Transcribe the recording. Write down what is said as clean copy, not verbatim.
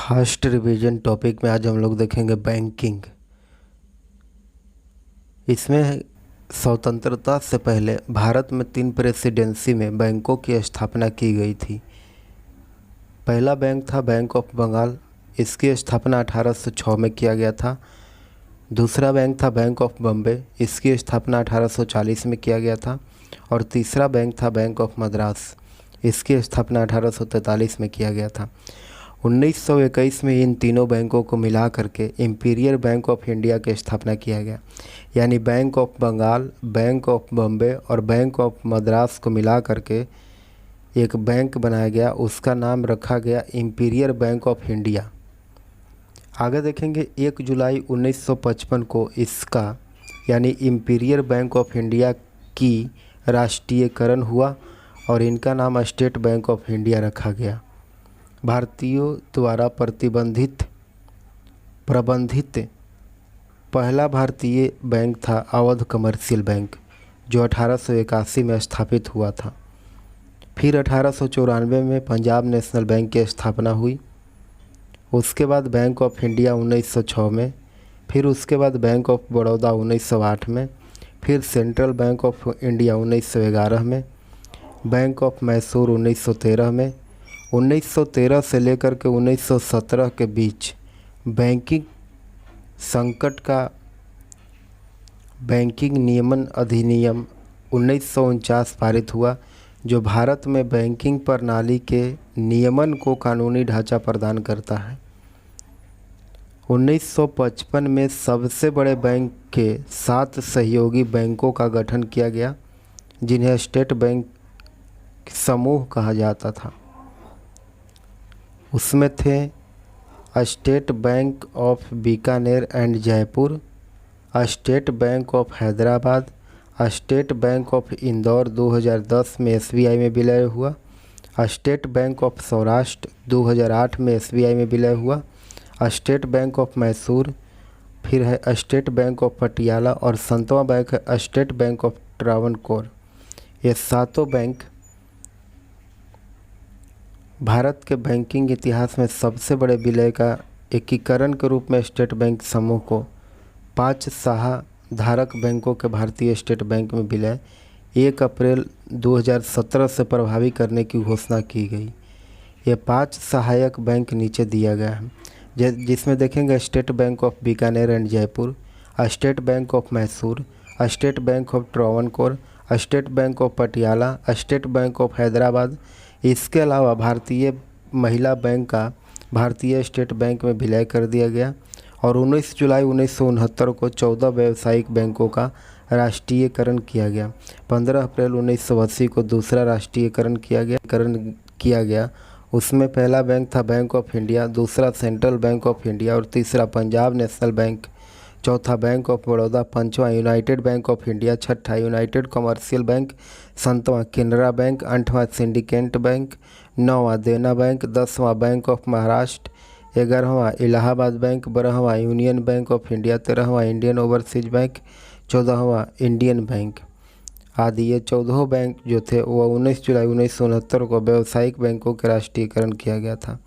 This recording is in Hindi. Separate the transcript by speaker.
Speaker 1: फर्स्ट रिवीजन टॉपिक में आज हम लोग देखेंगे बैंकिंग। इसमें स्वतंत्रता से पहले भारत में 3 प्रेसिडेंसी में बैंकों की स्थापना की गई थी। पहला बैंक था बैंक ऑफ बंगाल, इसकी स्थापना 1806 में किया गया था। दूसरा बैंक था बैंक ऑफ बॉम्बे, इसकी स्थापना 1840 में किया गया था। और तीसरा बैंक था बैंक ऑफ मद्रास, इसकी स्थापना 1843 में किया गया था। 1921 में इन तीनों बैंकों को मिला करके इंपीरियल बैंक ऑफ इंडिया की स्थापना किया गया। यानी Bank of Bengal, Bank of Bombay और बैंक ऑफ मद्रास को मिला करके एक बैंक बनाया गया, उसका नाम रखा गया इंपीरियल बैंक ऑफ इंडिया। आगे देखेंगे 1 जुलाई 1955 को इसका यानी इंपीरियल बैंक ऑफ इंडिया की राष्ट्रीयकरण हुआ और इनका नाम स्टेट बैंक ऑफ इंडिया रखा गया। भारतीयों द्वारा प्रबंधित पहला भारतीय बैंक था अवध कमर्शियल बैंक, जो 1881 में स्थापित हुआ था। फिर 1894 में पंजाब नेशनल बैंक की स्थापना हुई। उसके बाद बैंक ऑफ इंडिया 1906 में, फिर उसके बाद बैंक ऑफ बड़ौदा 1908 में, फिर सेंट्रल बैंक ऑफ इंडिया 1911 में, बैंक ऑफ मैसूर 1913 में। 1913 से लेकर के 1917 के बीच बैंकिंग संकट का बैंकिंग नियमन अधिनियम 1949 पारित हुआ, जो भारत में बैंकिंग प्रणाली के नियमन को कानूनी ढांचा प्रदान करता है। 1955 में सबसे बड़े बैंक के 7 सहयोगी बैंकों का गठन किया गया, जिन्हें स्टेट बैंक समूह कहा जाता था। उसमें थे state bank of Bikaner and Jaipur, state bank of Hyderabad, state bank of Indore 2010 में एसबीआई में विलय हुआ, स्टेट बैंक ऑफ सौराष्ट्र 2008 में एसबीआई में विलय हुआ, स्टेट बैंक ऑफ मैसूर, फिर है स्टेट बैंक ऑफ पटियाला और 7वां बैंक है स्टेट बैंक ऑफ ट्रावनकोर। ये सातों बैंक भारत के बैंकिंग इतिहास में सबसे बड़े विलय का एकीकरण के रूप में स्टेट बैंक समूह को 5 धारक बैंकों के भारतीय स्टेट बैंक में विलय 1 अप्रैल 2017 से प्रभावी करने की घोषणा की गई। ये 5 सहायक बैंक नीचे दिया गया है, जिसमें देखेंगे state bank of Bikaner and Jaipur, state bank of Mysore, state bank of Travancore, state bank of Patiala, state bank of Hyderabad. इसके अलावा भारतीय महिला बैंक का भारतीय स्टेट बैंक में विलय कर दिया गया और 19 जुलाई 1969 को 14 व्यावसायिक बैंकों का राष्ट्रीयकरण किया गया। 15 अप्रैल 1980 को दूसरा राष्ट्रीयकरण किया गया। उसमें पहला बैंक था बैंक ऑफ इंडिया, दूसरा सेंट्रल बैंक ऑफ इंडिया और तीसरा पंजाब नेशनल बैंक, चौथा बैंक ऑफ बड़ौदा, पांचवा यूनाइटेड बैंक ऑफ इंडिया, छठा यूनाइटेड कमर्शियल बैंक, 7वां केनरा बैंक, 8वां सिंडिकेट बैंक, 9वां देना बैंक, 10वां बैंक ऑफ महाराष्ट्र, 11वां इलाहाबाद बैंक, 12वां यूनियन बैंक ऑफ इंडिया, 13वां इंडियन ओवरसीज बैंक, 14वां इंडियन बैंक आदि। ये 14 बैंक जो थे वो 19 जुलाई 1969 को व्यावसायिक बैंकों के राष्ट्रीयकरण किया गया था।